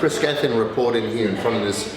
Kris Gethin reporting here in front of this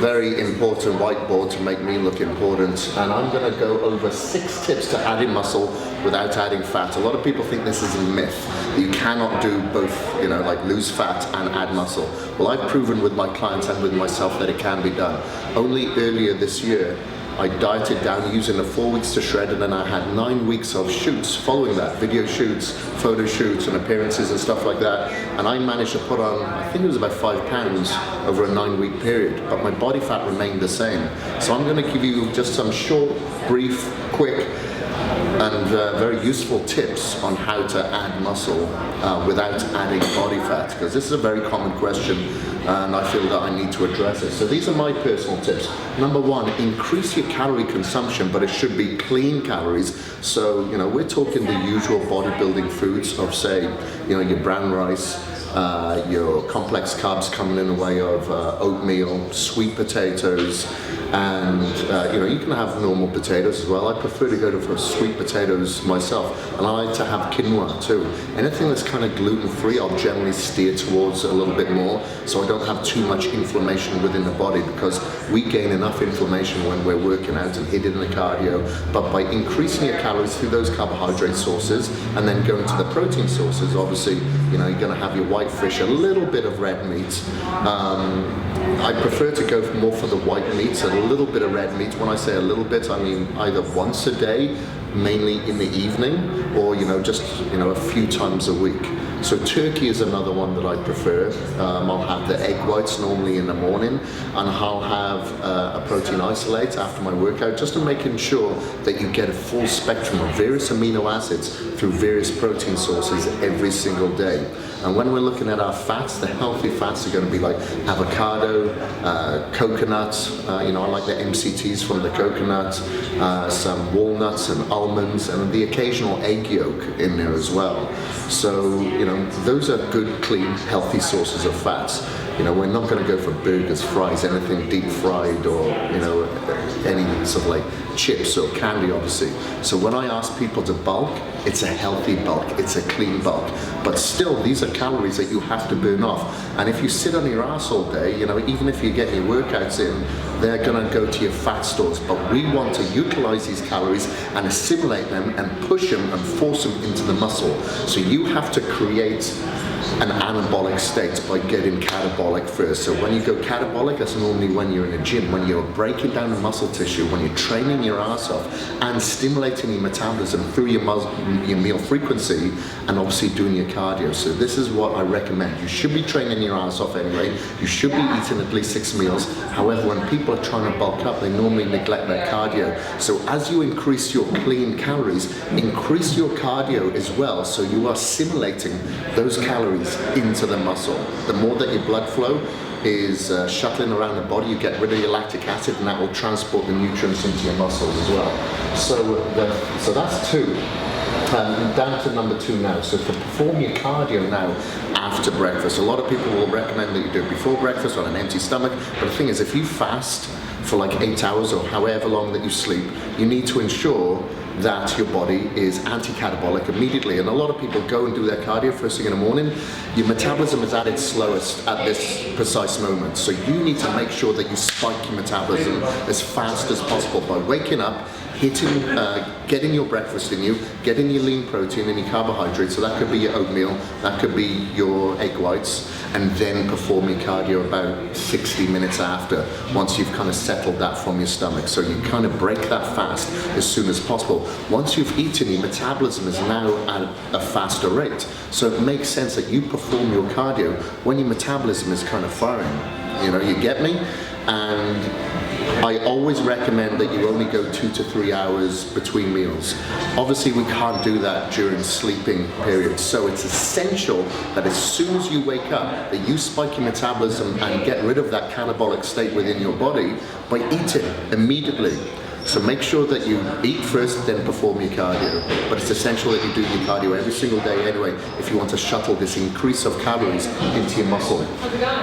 very important whiteboard to make me look important, and I'm going to go over 6 tips to adding muscle without adding fat. A lot of people think this is a myth, that you cannot do both, you know, like lose fat and add muscle. Well, I've proven with my clients and with myself that it can be done. Only earlier this year, I dieted down using the 4 weeks to shred, and then I had 9 weeks of shoots following that, video shoots, photo shoots and appearances and stuff like that, and I managed to put on, I think it was about 5 pounds over a 9-week period, but my body fat remained the same. So I'm going to give you just some short, brief, quick and very useful tips on how to add muscle without adding body fat, because this is a very common question and I feel that I need to address it. So these are my personal tips. Number 1, increase your calorie consumption, but it should be clean calories. So, you know, we're talking the usual bodybuilding foods of, say, you know, your brown rice, your complex carbs coming in the way of oatmeal, sweet potatoes, and you know, you can have normal potatoes as well. I prefer to go for sweet potatoes myself, and I like to have quinoa too. Anything that's kind of gluten-free, I'll generally steer towards a little bit more, so I don't have too much inflammation within the body, because we gain enough inflammation when we're working out and hitting the cardio. But by increasing your calories through those carbohydrate sources and then going to the protein sources, obviously, you know, you're going to have your white fish, a little bit of red meat. I prefer to go more for the white meats, a little bit of red meat. When I say a little bit, I mean either once a day, mainly in the evening, or, you know, just, you know, a few times a week. So turkey is another one that I prefer. I'll have the egg whites normally in the morning, and I'll have a protein isolate after my workout, just to making sure that you get a full spectrum of various amino acids through various protein sources every single day. And when we're looking at our fats, the healthy fats are going to be like avocado, coconut, you know, I like the MCTs from the coconut, some walnuts and almonds, and the occasional egg yolk in there as well. So, you know, those are good, clean, healthy sources of fats. You know, we're not going to go for burgers, fries, anything deep fried, or, you know, any sort of like chips or candy, obviously. So when I ask people to bulk, it's a healthy bulk, it's a clean bulk. But still, these are calories that you have to burn off. And if you sit on your ass all day, you know, even if you get your workouts in, they're going to go to your fat stores. But we want to utilize these calories and assimilate them and push them and force them into the muscle. So you have to create an anabolic state by getting catabolic first. So when you go catabolic, that's normally when you're in a gym, when you're breaking down the muscle tissue, when you're training your ass off and stimulating your metabolism through your meal frequency, and obviously doing your cardio. So this is what I recommend. You should be training your ass off anyway. You should be eating at least 6 meals. However, when people are trying to bulk up, they normally neglect their cardio. So as you increase your clean calories, increase your cardio as well, so you are assimilating those calories into the muscle. The more that your blood flow is shuttling around the body, you get rid of your lactic acid, and that will transport the nutrients into your muscles as well. So that's 2. Down to number 2 now. So to perform your cardio now after breakfast, a lot of people will recommend that you do it before breakfast on an empty stomach, but the thing is, if you fast for like 8 hours or however long that you sleep, you need to ensure that your body is anti-catabolic immediately. And a lot of people go and do their cardio first thing in the morning. Your metabolism is at its slowest at this precise moment. So you need to make sure that you spike your metabolism as fast as possible by waking up, getting your breakfast in you, getting your lean protein and your carbohydrates. So that could be your oatmeal, that could be your egg whites, and then perform your cardio about 60 minutes after, once you've kind of settled that from your stomach. So you kind of break that fast as soon as possible. Once you've eaten, your metabolism is now at a faster rate. So it makes sense that you perform your cardio when your metabolism is kind of firing. You know, you get me? And I always recommend that you only go 2 to 3 hours between meals. Obviously, we can't do that during sleeping periods, so it's essential that as soon as you wake up, that you spike your metabolism and get rid of that catabolic state within your body by eating immediately. So make sure that you eat first, then perform your cardio. But it's essential that you do your cardio every single day anyway, if you want to shuttle this increase of calories into your muscle.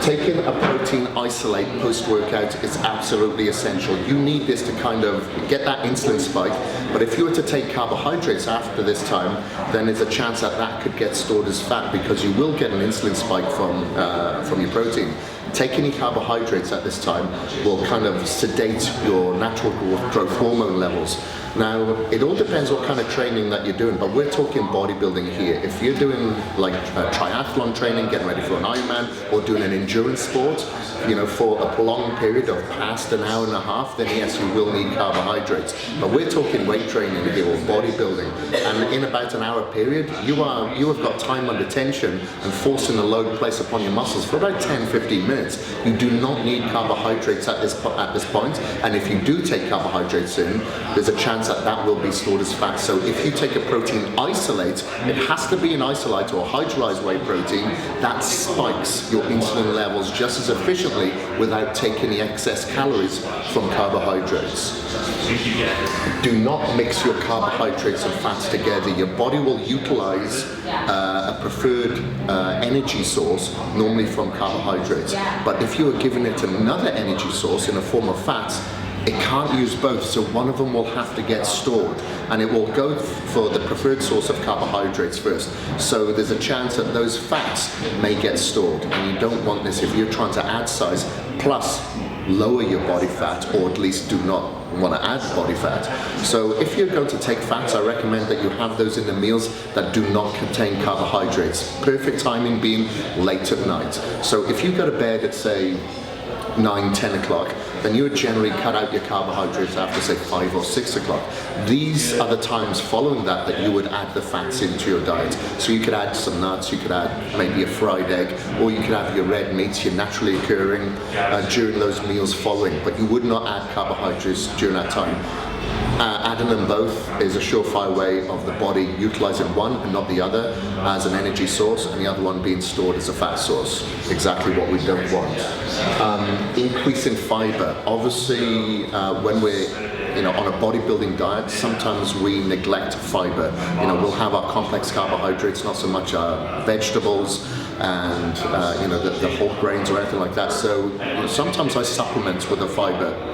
Taking a protein isolate post-workout is absolutely essential. You need this to kind of get that insulin spike But if you were to take carbohydrates after this time, then there's a chance that that could get stored as fat, because you will get an insulin spike from your protein. Taking any carbohydrates at this time will kind of sedate your natural growth hormone levels. Now, it all depends what kind of training that you're doing, but we're talking bodybuilding here. If you're doing like triathlon training, getting ready for an Ironman, or doing an endurance sport, you know, for a prolonged period of past an hour and a half, then yes, you will need carbohydrates. But we're talking weight training here, or bodybuilding, and in about an hour period, you have got time under tension and forcing a load placed upon your muscles for about 10-15 minutes. You do not need carbohydrates at this point, and if you do take carbohydrates in, there's a chance that that will be stored as fat. So if you take a protein isolate, it has to be an isolate or hydrolyzed whey protein that spikes your insulin levels just as efficiently without taking the excess calories from carbohydrates. Do not mix your carbohydrates and fats together. Your body will utilize a preferred energy source, normally from carbohydrates. But if you are giving it another energy source in the form of fats, it can't use both, so one of them will have to get stored, and it will go for the preferred source of carbohydrates first. So there's a chance that those fats may get stored, and you don't want this if you're trying to add size plus lower your body fat, or at least do not want to add body fat. So if you're going to take fats, I recommend that you have those in the meals that do not contain carbohydrates. Perfect timing being late at night. So if you go to bed at, say, 9-10 o'clock, then you would generally cut out your carbohydrates after, say, 5 or 6 o'clock. These are the times following that you would add the fats into your diet. So you could add some nuts, you could add maybe a fried egg, or you could have your red meats, your naturally occurring, during those meals following, but you would not add carbohydrates during that time. Adding them both is a surefire way of the body utilizing one and not the other as an energy source, and the other one being stored as a fat source. Exactly what we don't want. Increasing fiber. Obviously, when we're on a bodybuilding diet, sometimes we neglect fiber. We'll have our complex carbohydrates, not so much our vegetables and the whole grains or anything like that. So sometimes I supplement with a fiber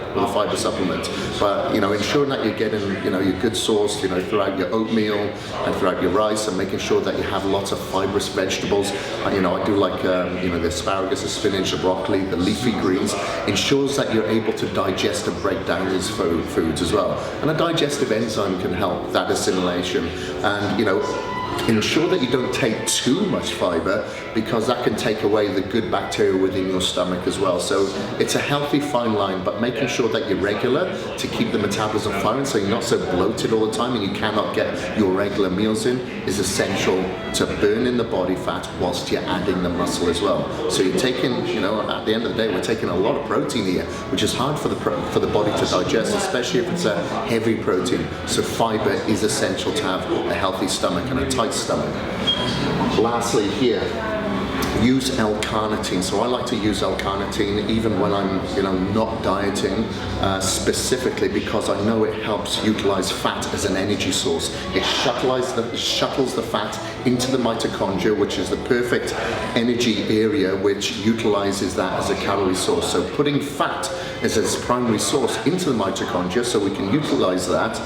supplement, but ensuring that you're getting your good source throughout your oatmeal and throughout your rice, and making sure that you have lots of fibrous vegetables. I do like the asparagus, the spinach, the broccoli, the leafy greens. Ensures that you're able to digest and break down these foods as well, and a digestive enzyme can help that assimilation. And ensure that you don't take too much fiber, because that can take away the good bacteria within your stomach as well. So it's a healthy fine line, but making sure that you're regular to keep the metabolism firing, so you're not so bloated all the time and you cannot get your regular meals in, is essential to burn in the body fat whilst you're adding the muscle as well. So you're taking, at the end of the day, we're taking a lot of protein here, which is hard for the body to digest, especially if it's a heavy protein. So fiber is essential to have a healthy stomach and a tight stomach. Lastly here, use L-Carnitine. So I like to use L-Carnitine even when I'm not dieting, specifically because I know it helps utilize fat as an energy source. It shuttles the fat into the mitochondria, which is the perfect energy area which utilizes that as a calorie source. So putting fat as its primary source into the mitochondria so we can utilize that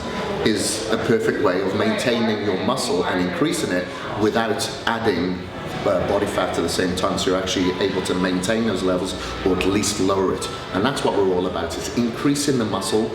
is a perfect way of maintaining your muscle and increasing it without adding body fat at the same time, so you're actually able to maintain those levels or at least lower it. And that's what we're all about, is increasing the muscle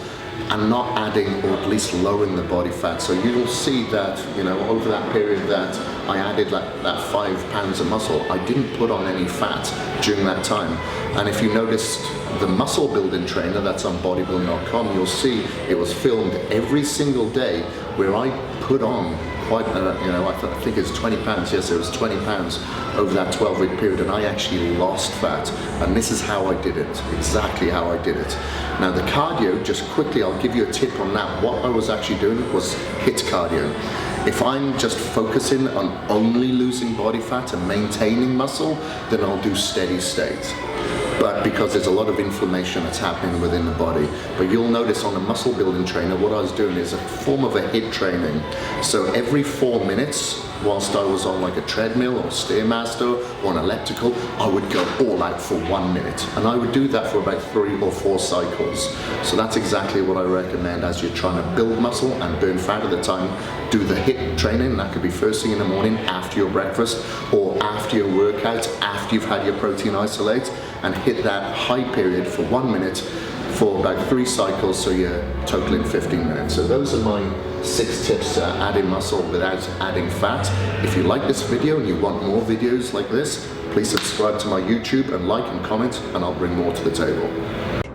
and not adding or at least lowering the body fat. So you'll see that over that period that I added that 5 pounds of muscle, I didn't put on any fat during that time. And if you noticed the muscle building trainer that's on bodybuilding.com, you'll see it was filmed every single day where I put on quite, I think it's 20 pounds, yes, it was 20 pounds over that 12-week period, and I actually lost fat. And this is how I did it, exactly how I did it. Now the cardio, just quickly, I'll give you a tip on that. What I was actually doing was HIIT cardio. If I'm just focusing on only losing body fat and maintaining muscle, then I'll do steady state. But because there's a lot of inflammation that's happening within the body. But you'll notice on a muscle building trainer, what I was doing is a form of a HIIT training. So every 4 minutes, whilst I was on like a treadmill or Stairmaster or an elliptical, I would go all out for 1 minute. And I would do that for about 3 or 4 cycles. So that's exactly what I recommend as you're trying to build muscle and burn fat at the time. Do the HIIT training. That could be first thing in the morning after your breakfast or after your workout, after you've had your protein isolate, and hit that high period for 1 minute for about 3 cycles, so you're totaling 15 minutes. So those are my 6 tips to adding muscle without adding fat. If you like this video and you want more videos like this, please subscribe to my YouTube and like and comment, and I'll bring more to the table.